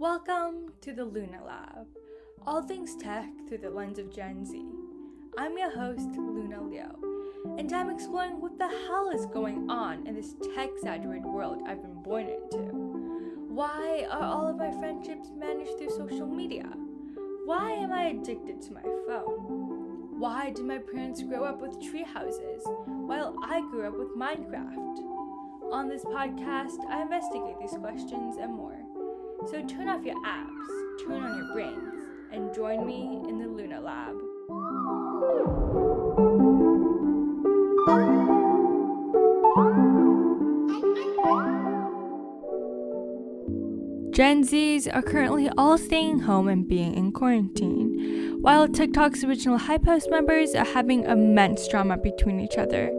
Welcome to the Luna Lab, all things tech through the lens of Gen Z. I'm your host, Luna Leo, and I'm exploring what the hell is going on in this tech-saturated world I've been born into. Why are all of my friendships managed through social media? Why am I addicted to my phone? Why did my parents grow up with tree houses while I grew up with Minecraft? On this podcast, I investigate these questions and more. So turn off your apps, turn on your brains, and join me in the Luna Lab. Gen Zs are currently all staying home and being in quarantine, while TikTok's original Hype House members are having immense drama between each other.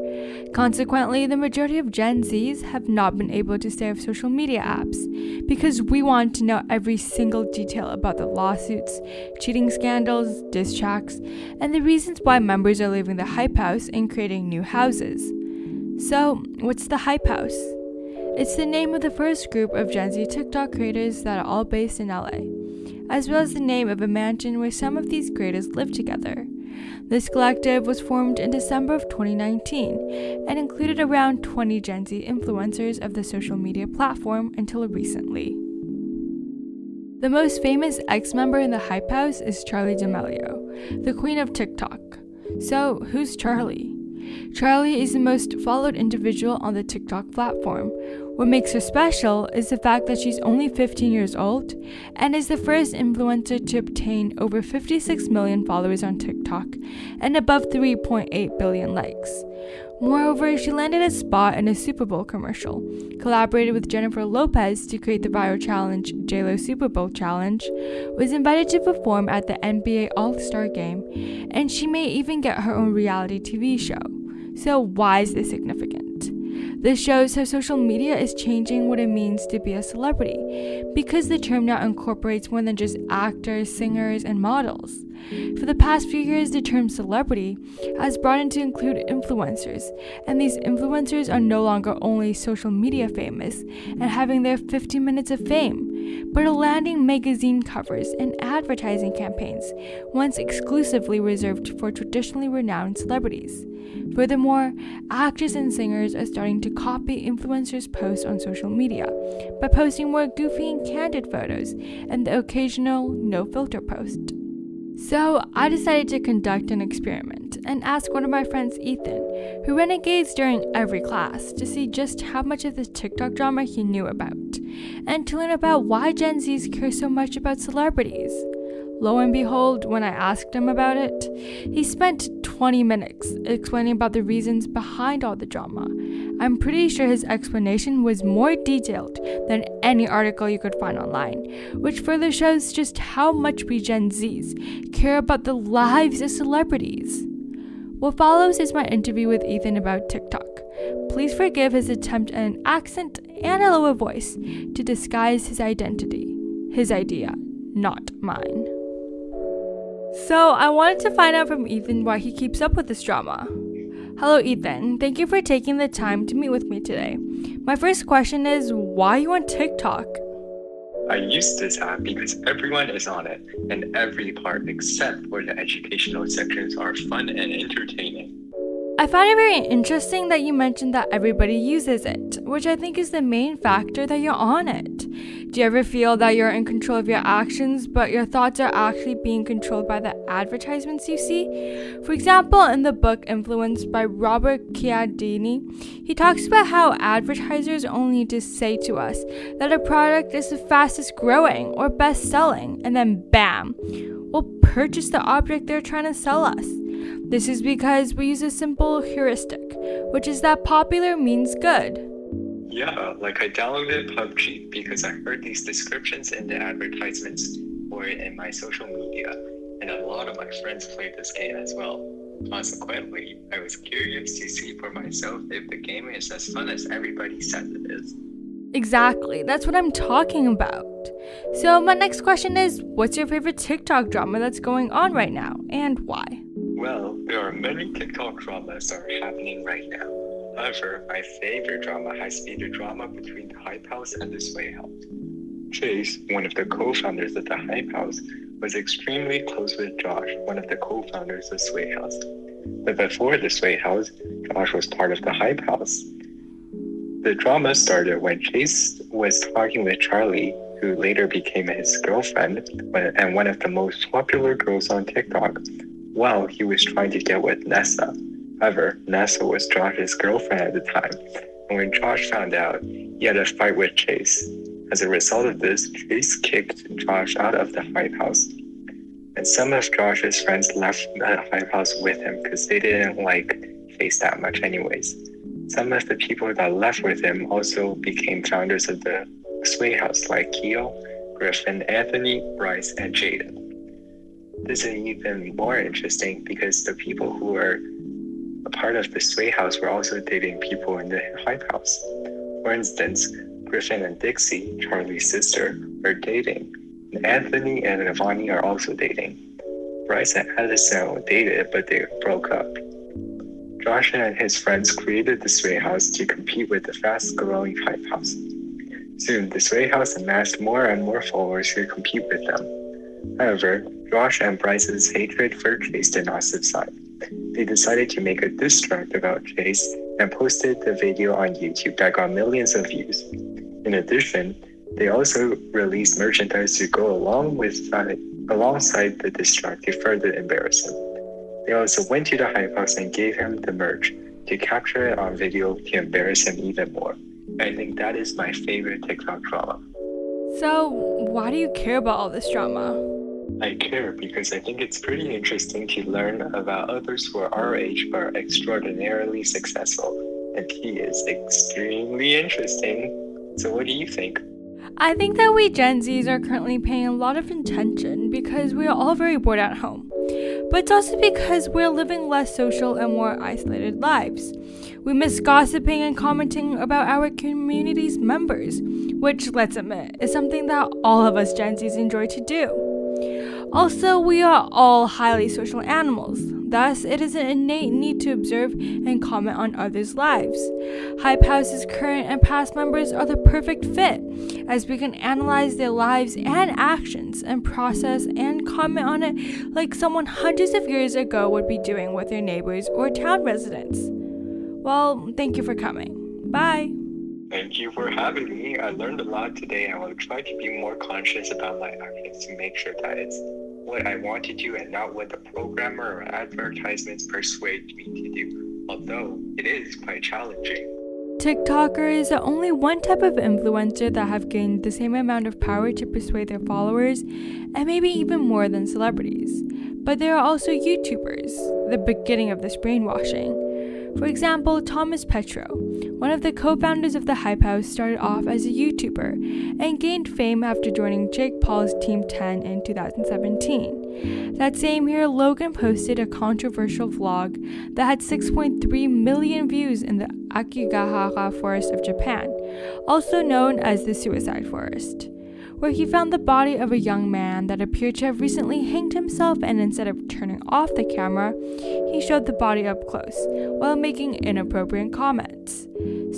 Consequently, the majority of Gen Zs have not been able to stay off social media apps because we want to know every single detail about the lawsuits, cheating scandals, diss tracks, and the reasons why members are leaving the Hype House and creating new houses. So, what's the Hype House? It's the name of the first group of Gen Z TikTok creators that are all based in LA, as well as the name of a mansion where some of these creators live together. This collective was formed in December of 2019 and included around 20 Gen Z influencers of the social media platform until recently. The most famous ex-member in the Hype House is Charli D'Amelio, the queen of TikTok. So, who's Charli? Charli is the most followed individual on the TikTok platform. What makes her special is the fact that she's only 15 years old and is the first influencer to obtain over 56 million followers on TikTok and above 3.8 billion likes. Moreover, she landed a spot in a Super Bowl commercial, collaborated with Jennifer Lopez to create the viral challenge JLo Super Bowl Challenge, was invited to perform at the NBA All-Star Game, and she may even get her own reality TV show. So why is this significant? This shows how social media is changing what it means to be a celebrity, because the term now incorporates more than just actors, singers, and models. For the past few years, the term celebrity has brought in to include influencers, and these influencers are no longer only social media famous and having their 15 minutes of fame, but are landing magazine covers and advertising campaigns, once exclusively reserved for traditionally renowned celebrities. Furthermore, actors and singers are starting to copy influencers' posts on social media by posting more goofy and candid photos and the occasional no-filter post. So I decided to conduct an experiment and ask one of my friends, Ethan, who renegades during every class, to see just how much of this TikTok drama he knew about, and to learn about why Gen Zs care so much about celebrities. Lo and behold, when I asked him about it, he spent 20 minutes explaining about the reasons behind all the drama. I'm pretty sure his explanation was more detailed than any article you could find online, which further shows just how much we Gen Zs care about the lives of celebrities. What follows is my interview with Ethan about TikTok. Please forgive his attempt at an accent and a lower voice to disguise his identity. His idea, not mine. So, I wanted to find out from Ethan why he keeps up with this drama. Hello, Ethan. Thank you for taking the time to meet with me today. My first question is, why are you on TikTok? I use this app because everyone is on it, and every part except for the educational sections are fun and entertaining. I find it very interesting that you mentioned that everybody uses it, which I think is the main factor that you're on it. Do you ever feel that you're in control of your actions, but your thoughts are actually being controlled by the advertisements you see? For example, in the book Influence by Robert Cialdini, he talks about how advertisers only need to say to us that a product is the fastest growing or best selling, and then bam, we'll purchase the object they're trying to sell us. This is because we use a simple heuristic, which is that popular means good. Yeah, like I downloaded PUBG because I heard these descriptions in the advertisements for it in my social media, and a lot of my friends played this game as well. Consequently, I was curious to see for myself if the game is as fun as everybody says it is. Exactly, that's what I'm talking about. So my next question is, what's your favorite TikTok drama that's going on right now, and why? Well, there are many TikTok dramas that are happening right now. However, my favorite drama has to be the drama between the Hype House and the Sway House. Chase, one of the co-founders of the Hype House, was extremely close with Josh, one of the co-founders of Sway House. But before the Sway House, Josh was part of the Hype House. The drama started when Chase was talking with Charlie, who later became his girlfriend and one of the most popular girls on TikTok, while he was trying to get with Nessa. However, Nessa was Josh's girlfriend at the time, and when Josh found out, he had a fight with Chase. As a result of this, Chase kicked Josh out of the Hype House. And some of Josh's friends left the Hype House with him because they didn't like Chase that much anyways. Some of the people that left with him also became founders of the Sway House, like Keo, Griffin, Anthony, Bryce, and Jaden. This is even more interesting because the people who were a part of the Sway House were also dating people in the Hype House. For instance, Griffin and Dixie, Charlie's sister, are dating. And Anthony and Ivani are also dating. Bryce and Addison dated, but they broke up. Josh and his friends created the Sway House to compete with the fast-growing Hype House. Soon, the Sway House amassed more and more followers who compete with them. However, Josh and Bryce's hatred for Chase did not subside. They decided to make a diss track about Chase and posted the video on YouTube that got millions of views. In addition, they also released merchandise to go alongside the diss track to further embarrass him. They also went to the Hype House and gave him the merch to capture it on video to embarrass him even more. I think that is my favorite TikTok drama. So, why do you care about all this drama? I care because I think it's pretty interesting to learn about others who are our age but are extraordinarily successful. And he is extremely interesting. So what do you think? I think that we Gen Zs are currently paying a lot of attention because we are all very bored at home. But it's also because we're living less social and more isolated lives. We miss gossiping and commenting about our community's members, which, let's admit, is something that all of us Gen Zs enjoy to do. Also, we are all highly social animals. Thus, it is an innate need to observe and comment on others' lives. Hype House's current and past members are the perfect fit, as we can analyze their lives and actions and process and comment on it like someone hundreds of years ago would be doing with their neighbors or town residents. Well, thank you for coming. Bye. Thank you for having me. I learned a lot today and I will try to be more conscious about my actions to make sure that it's what I want to do and not what the programmer or advertisements persuade me to do, although it is quite challenging. TikTokers are only one type of influencer that have gained the same amount of power to persuade their followers, and maybe even more than celebrities. But there are also YouTubers, the beginning of this brainwashing. For example, Thomas Petro, one of the co-founders of the Hype House, started off as a YouTuber and gained fame after joining Jake Paul's Team 10 in 2017. That same year, Logan posted a controversial vlog that had 6.3 million views in the Akigahara Forest of Japan, also known as the Suicide Forest, where he found the body of a young man that appeared to have recently hanged himself, and instead of turning off the camera, he showed the body up close while making inappropriate comments.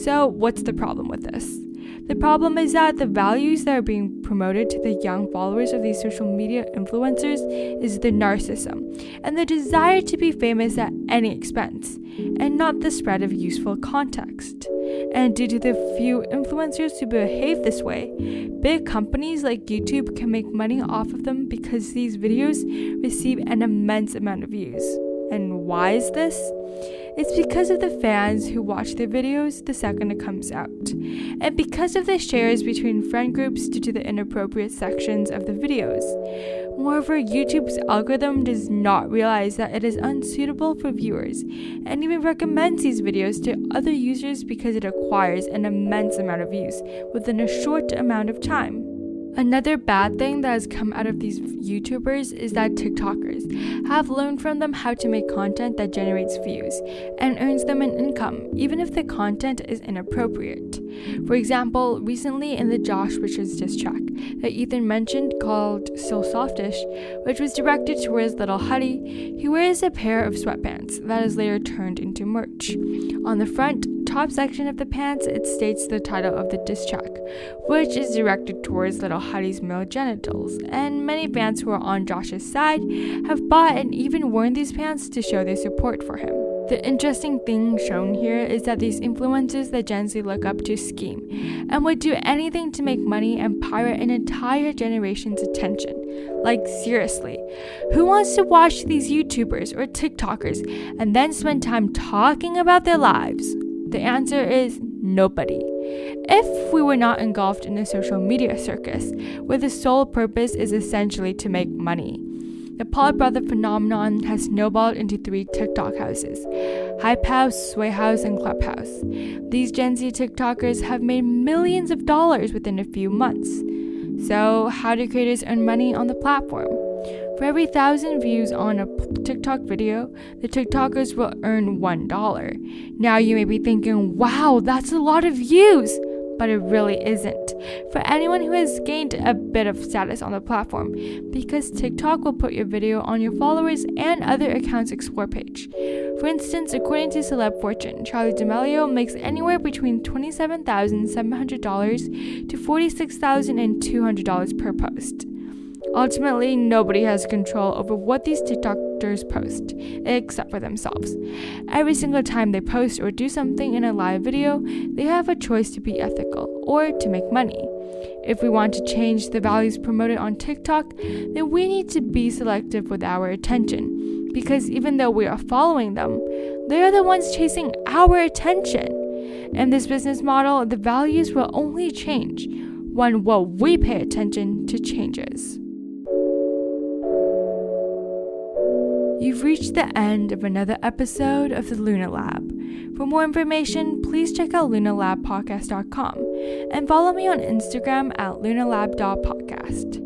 So, what's the problem with this? The problem is that the values that are being promoted to the young followers of these social media influencers is the narcissism and the desire to be famous at any expense, and not the spread of useful context. And due to the few influencers who behave this way, big companies like YouTube can make money off of them because these videos receive an immense amount of views. And why is this? It's because of the fans who watch their videos the second it comes out, and because of the shares between friend groups due to the inappropriate sections of the videos. Moreover, YouTube's algorithm does not realize that it is unsuitable for viewers, and even recommends these videos to other users because it acquires an immense amount of views within a short amount of time. Another bad thing that has come out of these YouTubers is that TikTokers have learned from them how to make content that generates views and earns them an income, even if the content is inappropriate. For example, recently in the Josh Richards diss track that Ethan mentioned called Still Softish, which was directed towards Little Huddy, he wears a pair of sweatpants that is later turned into merch. On the front, top section of the pants, it states the title of the diss track, which is directed towards Little Heidi's male genitals, and many fans who are on Josh's side have bought and even worn these pants to show their support for him. The interesting thing shown here is that these influencers that Gen Z look up to scheme and would do anything to make money and pirate an entire generation's attention. Like, seriously, who wants to watch these YouTubers or TikTokers and then spend time talking about their lives? The answer is nobody. If we were not engulfed in a social media circus where the sole purpose is essentially to make money. The Paul Brother phenomenon has snowballed into 3 TikTok houses: Hype House, Sway House, and Clubhouse. These Gen Z TikTokers have made millions of dollars within a few months. So, how do creators earn money on the platform? For every 1,000 views on a TikTok video, the TikTokers will earn $1. Now you may be thinking, wow, that's a lot of views! But it really isn't, for anyone who has gained a bit of status on the platform, because TikTok will put your video on your followers and other accounts' explore page. For instance, according to Celeb Fortune, Charli D'Amelio makes anywhere between $27,700 to $46,200 per post. Ultimately, nobody has control over what these TikTokers post, except for themselves. Every single time they post or do something in a live video, they have a choice to be ethical or to make money. If we want to change the values promoted on TikTok, then we need to be selective with our attention, because even though we are following them, they are the ones chasing our attention. In this business model, the values will only change when we pay attention to changes. You've reached the end of another episode of the Luna Lab. For more information, please check out lunalabpodcast.com and follow me on Instagram at lunalab.podcast.